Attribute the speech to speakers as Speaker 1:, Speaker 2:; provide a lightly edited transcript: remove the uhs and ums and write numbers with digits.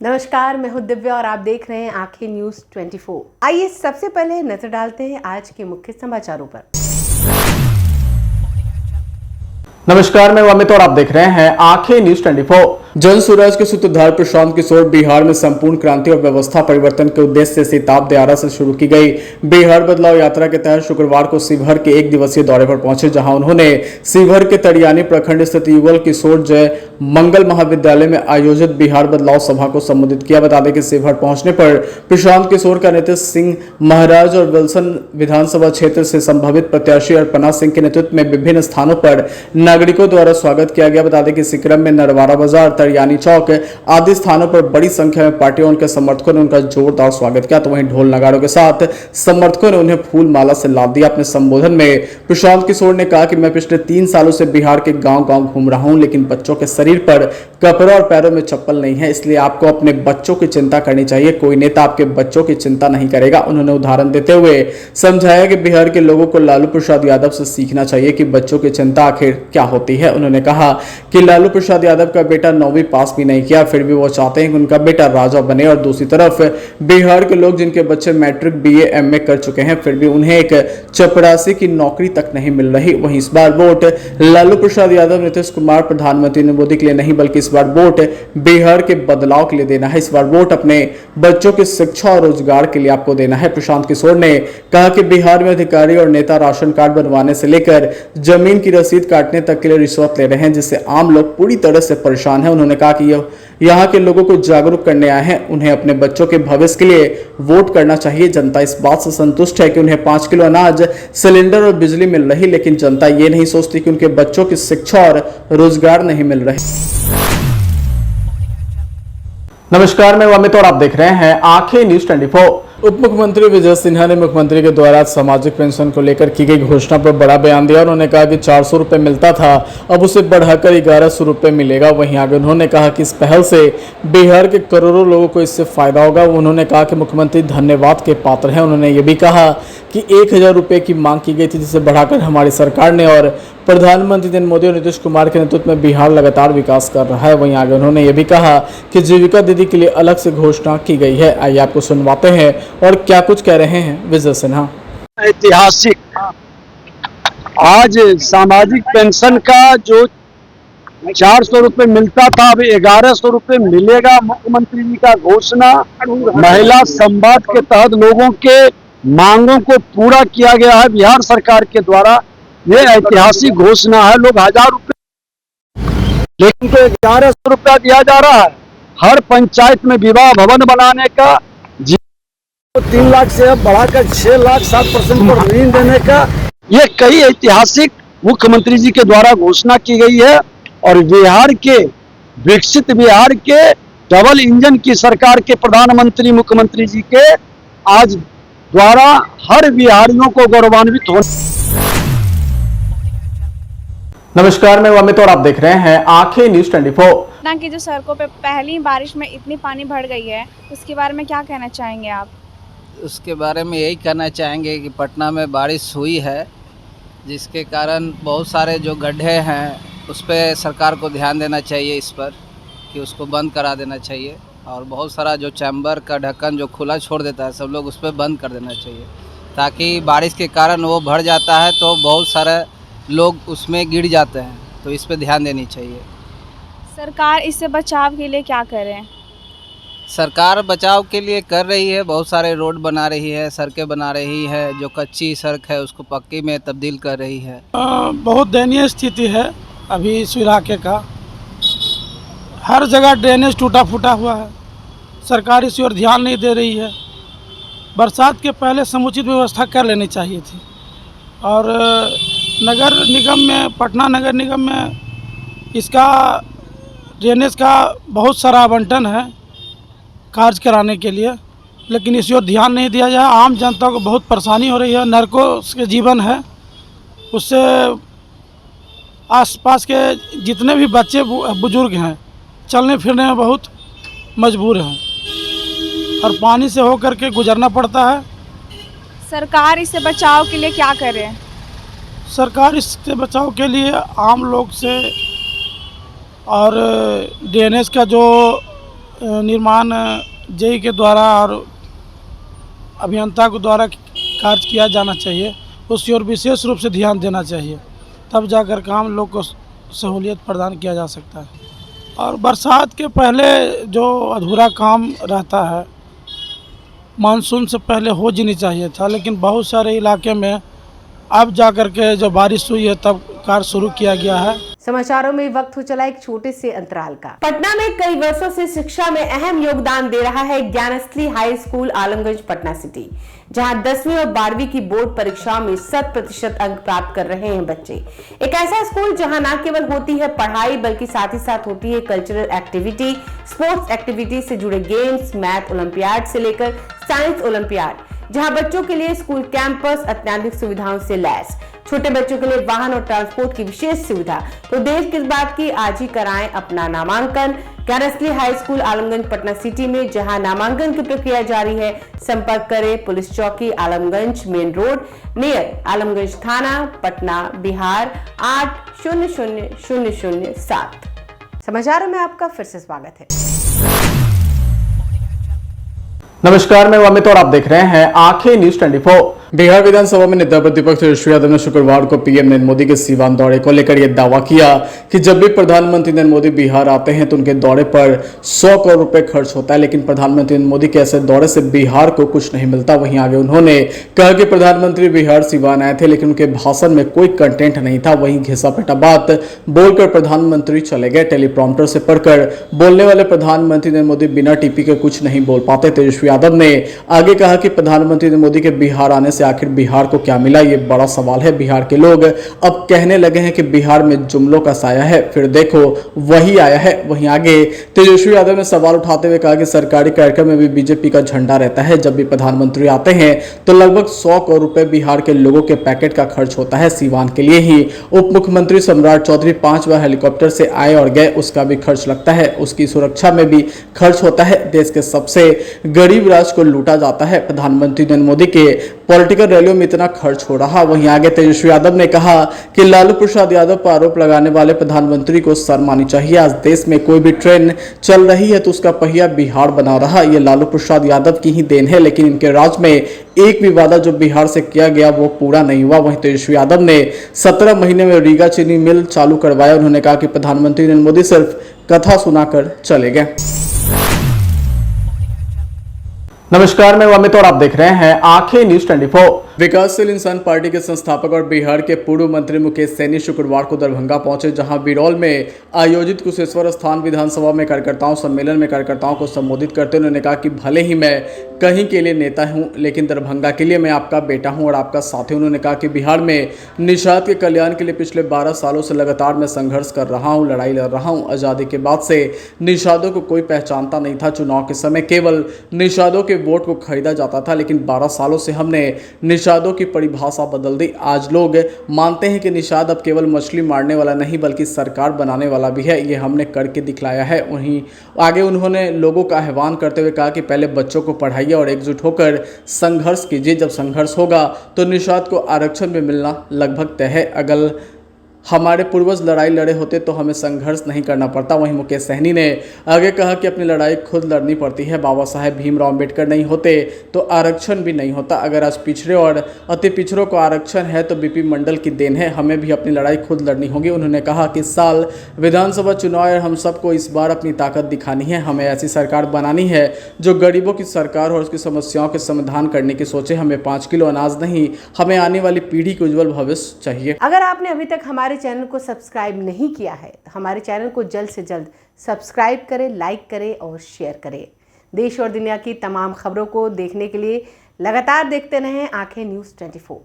Speaker 1: नमस्कार, मैं हूं दिव्या और आप देख रहे हैं आंखें न्यूज 24। आइए सबसे पहले नजर डालते हैं आज के मुख्य समाचारों पर।
Speaker 2: नमस्कार, मैं अमित और आप देख रहे हैं आंखें न्यूज 24। जन स्वराज के सूत्रधार प्रशांत किशोर बिहार में संपूर्ण क्रांति और व्यवस्था परिवर्तन के उद्देश्य से सीताब दियारा से शुरू की गई बिहार बदलाव यात्रा के तहत शुक्रवार को शिवहर के 1 दिवसीय दौरे पर पहुंचे, जहां उन्होंने शिवहर के तड़ियानी प्रखंड स्थित युगल किशोर जय मंगल महाविद्यालय में आयोजित बिहार बदलाव सभा को संबोधित किया। बता दें कि शिवहर पहुंचने पर प्रशांत किशोर का नीतीश सिंह महाराज और विल्सन विधानसभा क्षेत्र से संभावित प्रत्याशी अर्पणा सिंह के नेतृत्व में विभिन्न स्थानों पर नागरिकों द्वारा स्वागत किया गया। बता दें कि इस क्रम में नरवारा बाजार, तड़ियानी चौक आदि स्थानों पर बड़ी संख्या में पार्टियों और उनके समर्थकों ने उनका जोरदार स्वागत किया, तो वहीं ढोल नगाड़ों के साथ समर्थकों ने उन्हें फूल माला से लाद दिया। अपने संबोधन में प्रशांत किशोर ने कहा कि मैं पिछले 3 सालों से बिहार के गांव-गांव घूम रहा हूं, लेकिन बच्चों के शरीर पर कपड़ा और पैरों में चप्पल नहीं है, इसलिए आपको अपने बच्चों की चिंता करनी चाहिए। कोई नेता आपके बच्चों की चिंता नहीं करेगा। उन्होंने उदाहरण देते हुए समझाया कि बिहार के लोगों को लालू प्रसाद यादव से सीखना चाहिए कि बच्चों की चिंता आखिर क्या होती है। उन्होंने कहा कि लालू प्रसाद यादव का बेटा 9वीं पास भी नहीं किया, फिर भी वो चाहते हैं कि उनका बेटा राजा बने, और दूसरी तरफ बिहार के लोग जिनके बच्चे मैट्रिक, बीए, एमए कर चुके हैं, फिर भी उन्हें एक चपरासी की नौकरी तक नहीं मिल रही। वहीं इस बार वोट लालू प्रसाद यादव, नीतीश कुमार, प्रधानमंत्री नरेंद्र मोदी के लिए नहीं, बल्कि इस बार वोट बिहार के बदलाव के लिए देना है। इस बार वोट अपने बच्चों की शिक्षा और रोजगार के लिए आपको देना है। प्रशांत किशोर ने कहा कि बिहार में अधिकारी और नेता राशन कार्ड बनवाने से लेकर जमीन की रसीद काटने तक के लिए रिश्वत ले रहे हैं, जिससे आम लोग पूरी तरह से परेशान हैं। उन्होंने कहा कि यहाँ के लोगों को जागरूक करने आए हैं, उन्हें अपने बच्चों के भविष्य के लिए वोट करना चाहिए। जनता इस बात से संतुष्ट है कि उन्हें 5 किलो अनाज, सिलेंडर और बिजली मिल रही, लेकिन जनता ये नहीं सोचती कि उनके बच्चों की शिक्षा और रोजगार नहीं मिल रहे। नमस्कार, मैं अमित और आप देख रहे हैं आंखें न्यूज 24। उप मुख्यमंत्री विजय सिन्हा ने मुख्यमंत्री के द्वारा सामाजिक पेंशन को लेकर की गई घोषणा पर बड़ा बयान दिया। उन्होंने कहा कि 400 रुपये मिलता था, अब उसे बढ़ाकर 1100 रुपये मिलेगा। वहीं आगे उन्होंने कहा कि इस पहल से बिहार के करोड़ों लोगों को इससे फायदा होगा। उन्होंने कहा कि मुख्यमंत्री धन्यवाद के पात्र हैं। उन्होंने ये भी कहा कि 1000 रुपये की मांग की गई थी, जिसे बढ़ाकर हमारी सरकार ने और प्रधानमंत्री नरेंद्र मोदी और नीतीश कुमार के नेतृत्व में बिहार लगातार विकास कर रहा है। वहीं आगे उन्होंने ये भी कहा कि जीविका दीदी के लिए अलग से घोषणा की गई है। आइए आपको सुनवाते हैं और क्या कुछ कह रहे हैं विजय सिन्हा।
Speaker 3: ऐतिहासिक आज सामाजिक पेंशन का जो 400 रुपये मिलता था, अब 1100 रुपये मिलेगा। मुख्यमंत्री जी का घोषणा महिला संवाद के तहत लोगों के मांगों को पूरा किया गया है बिहार सरकार के द्वारा। ये ऐतिहासिक घोषणा है। लोग 1000 रुपये, लेकिन तो 1100 रुपया दिया जा रहा है। हर पंचायत में विवाह भवन बनाने का 3 लाख से अब बढ़ाकर 6 लाख 7% पर ऋण देने का, ये कई ऐतिहासिक मुख्यमंत्री जी के द्वारा घोषणा की गई है। और बिहार के विकसित बिहार के डबल इंजन की सरकार के प्रधानमंत्री मुख्यमंत्री जी के आज द्वारा हर बिहारियों को गौरवान्वित हो।
Speaker 2: नमस्कार, मैं अमित और आप देख रहे हैं आंखें न्यूज 24।
Speaker 4: पटना की जो सड़कों पे पहली बारिश में इतनी पानी भर गई है, उसके बारे में क्या कहना चाहेंगे आप?
Speaker 5: उसके बारे में यही कहना चाहेंगे कि पटना में बारिश हुई है, जिसके कारण बहुत सारे जो गड्ढे हैं उस पर सरकार को ध्यान देना चाहिए, इस पर कि उसको बंद करा देना चाहिए। और बहुत सारा जो चैम्बर का ढक्कन जो खुला छोड़ देता है, सब लोग उस पर बंद कर देना चाहिए, ताकि बारिश के कारण वो भर जाता है तो बहुत सारे लोग उसमें गिर जाते हैं। तो इस पर ध्यान देनी चाहिए।
Speaker 4: सरकार इससे बचाव के लिए क्या करे?
Speaker 5: सरकार बचाव के लिए कर रही है, बहुत सारे रोड बना रही है, सड़कें बना रही है, जो कच्ची सड़क है उसको पक्की में तब्दील कर रही है।
Speaker 6: बहुत दयनीय स्थिति है अभी इस इलाके का। हर जगह ड्रेनेज टूटा फूटा हुआ है। सरकार इस ओर ध्यान नहीं दे रही है। बरसात के पहले समुचित व्यवस्था कर लेनी चाहिए थी। और नगर निगम में, पटना नगर निगम में इसका ड्रेनेज का बहुत सारा आवंटन है कार्य कराने के लिए, लेकिन इस ओर ध्यान नहीं दिया जाए। आम जनता को बहुत परेशानी हो रही है। नरकों के जीवन है, उससे आसपास के जितने भी बच्चे बुजुर्ग हैं चलने फिरने में बहुत मजबूर हैं और पानी से होकर के गुजरना पड़ता है।
Speaker 4: सरकार इससे बचाव के लिए क्या करे?
Speaker 6: सरकार इससे बचाव के लिए आम लोग से और ड्रेनेज का जो निर्माण जेई के द्वारा और अभियंता के द्वारा कार्य किया जाना चाहिए, उसकी ओर विशेष रूप से ध्यान देना चाहिए, तब जाकर काम लोग को सहूलियत प्रदान किया जा सकता है। और बरसात के पहले जो अधूरा काम रहता है, मानसून से पहले हो जानी चाहिए था, लेकिन बहुत सारे इलाके में अब जाकर के जो बारिश हुई है तब कार्य शुरू किया गया है।
Speaker 1: समाचारों में वक्त हो चला एक छोटे से अंतराल का। पटना में कई वर्षों से शिक्षा में अहम योगदान दे रहा है Gyansthali high school Alamganj Patna city, जहां 10वीं और 12वीं की बोर्ड परीक्षाओं में 100% अंक प्राप्त कर रहे हैं बच्चे। एक ऐसा स्कूल जहां न केवल होती है पढ़ाई बल्कि साथ ही साथ होती है कल्चरल एक्टिविटी, स्पोर्ट्स एक्टिविटी से जुड़े गेम्स, मैथ ओलंपियाड से लेकर साइंस ओलंपियाड, जहां बच्चों के लिए स्कूल कैंपस अत्याधुनिक सुविधाओं से लैस, छोटे बच्चों के लिए वाहन और ट्रांसपोर्ट की विशेष सुविधा। तो देर किस बात की, आज ही कराएं अपना नामांकन Gyansthali high school Alamganj Patna city में, जहां नामांकन की प्रक्रिया जारी है। संपर्क करें पुलिस चौकी Alamganj main road near Alamganj थाना पटना बिहार 800007। समाचारों में आपका फिर से स्वागत है।
Speaker 2: नमस्कार, मैं अमित और आप देख रहे हैं आंखें न्यूज 24। बिहार विधानसभा में नेता प्रतिपक्ष तेजस्वी यादव ने शुक्रवार को पीएम नरेंद्र मोदी के सीवान दौरे को लेकर यह दावा किया कि जब भी प्रधानमंत्री नरेंद्र मोदी बिहार आते हैं तो उनके दौरे पर 100 करोड़ रुपए खर्च होता है, लेकिन प्रधानमंत्री नरेंद्र मोदी के ऐसे दौरे से बिहार को कुछ नहीं मिलता। वहीं आगे उन्होंने कहा कि प्रधानमंत्री बिहार सीवान आए थे लेकिन उनके भाषण में कोई कंटेंट नहीं था। वहीं घिसा-पिटा बात बोलकर प्रधानमंत्री चले गए। टेलीप्रॉम्प्टर से पढ़कर बोलने वाले प्रधानमंत्री नरेंद्र मोदी बिना टीपी के कुछ नहीं बोल पाते। तेजस्वी यादव ने आगे कहा कि प्रधानमंत्री नरेंद्र मोदी के बिहार आने से आखिर बिहार को क्या मिला, ये बड़ा सवाल है। बिहार के लोग अब कहने लगे हैं कि बिहार में जुमलों का साया है, फिर देखो वही आया है। वहीं आगे तेजस्वी यादव ने सवाल उठाते हुए कहा कि सरकारी कार्यक्रम में भी बीजेपी का झंडा रहता है। जब भी प्रधानमंत्री आते हैं तो लगभग 100 करोड़ रुपए बिहार के लोगों के पैकेट का खर्च होता है। सीवान के लिए ही उप मुख्यमंत्री सम्राट चौधरी 5 बार हेलीकॉप्टर से आए और गए, उसका भी खर्च लगता है। उसकी सुरक्षा में भी खर्च होता है। देश के सबसे गरीब राज्य को लूटा जाता है। प्रधानमंत्री नरेंद्र मोदी के पॉलिटिकल रैलियों में इतना खर्च हो रहा। वहीं आगे तेजस्वी यादव ने कहा कि लालू प्रसाद यादव पर आरोप लगाने वाले प्रधानमंत्री को शर्म आनी चाहिए। आज देश में कोई भी ट्रेन चल रही है तो उसका पहिया बिहार बना रहा। ये लालू प्रसाद यादव की ही देन है, लेकिन इनके राज में एक भी वादा जो बिहार से किया गया वो पूरा नहीं हुआ। वहीं तेजस्वी यादव ने 17 महीने में रीगा चीनी मिल चालू करवाया। उन्होंने कहा कि प्रधानमंत्री नरेंद्र मोदी सिर्फ कथा सुनाकर चले गए। नमस्कार, मैं अमित और आप देख रहे हैं आंखें न्यूज 24। विकासशील इंसान पार्टी के संस्थापक और बिहार के पूर्व मंत्री मुकेश सैनी शुक्रवार को दरभंगा पहुंचे, जहां बिरौल में आयोजित कुशेश्वर स्थान विधानसभा में कार्यकर्ताओं सम्मेलन में कार्यकर्ताओं को संबोधित करते हुए उन्होंने कहा कि भले ही मैं कहीं के लिए नेता हूं, लेकिन दरभंगा के लिए मैं आपका बेटा हूं और आपका साथी। उन्होंने कहा कि बिहार में निषाद के कल्याण के लिए पिछले 12 सालों से लगातार मैं संघर्ष कर रहा हूं, लड़ाई लड़ रहा हूं। आज़ादी के बाद से निषादों को कोई पहचानता नहीं था। चुनाव के समय केवल निषादों के वोट को खरीदा जाता था, लेकिन 12 सालों से हमने निषादों की परिभाषा बदल दी। आज लोग मानते हैं कि निषाद अब केवल मछली मारने वाला नहीं बल्कि सरकार बनाने वाला भी है। ये हमने करके दिखलाया है। वहीं आगे उन्होंने लोगों का आह्वान करते हुए कहा कि पहले बच्चों को पढ़ाइए और एकजुट होकर संघर्ष कीजिए। जब संघर्ष होगा तो निषाद को आरक्षण में मिलना लगभग तय है। अगर हमारे पूर्वज लड़ाई लड़े होते तो हमें संघर्ष नहीं करना पड़ता। वहीं मुकेश सहनी ने आगे कहा कि अपनी लड़ाई खुद लड़नी पड़ती है। बाबा साहेब भीमराव अम्बेडकर नहीं होते तो आरक्षण भी नहीं होता। अगर आज पिछड़े और अति पिछड़ों को आरक्षण है तो बीपी मंडल की देन है। हमें भी अपनी लड़ाई खुद लड़नी होगी। उन्होंने कहा कि इस साल विधानसभा चुनाव है, हम सबको इस बार अपनी ताकत दिखानी है। हमें ऐसी सरकार बनानी है जो गरीबों की सरकार और उसकी समस्याओं के समाधान करने की सोचे। हमें 5 किलो अनाज नहीं, हमें आने वाली पीढ़ी को उज्जवल भविष्य चाहिए।
Speaker 1: अगर आपने अभी तक हमारे चैनल को सब्सक्राइब नहीं किया है तो हमारे चैनल को जल्द से जल्द सब्सक्राइब करें, लाइक करें और शेयर करें। देश और दुनिया की तमाम खबरों को देखने के लिए लगातार देखते रहें आंखें न्यूज़ 24।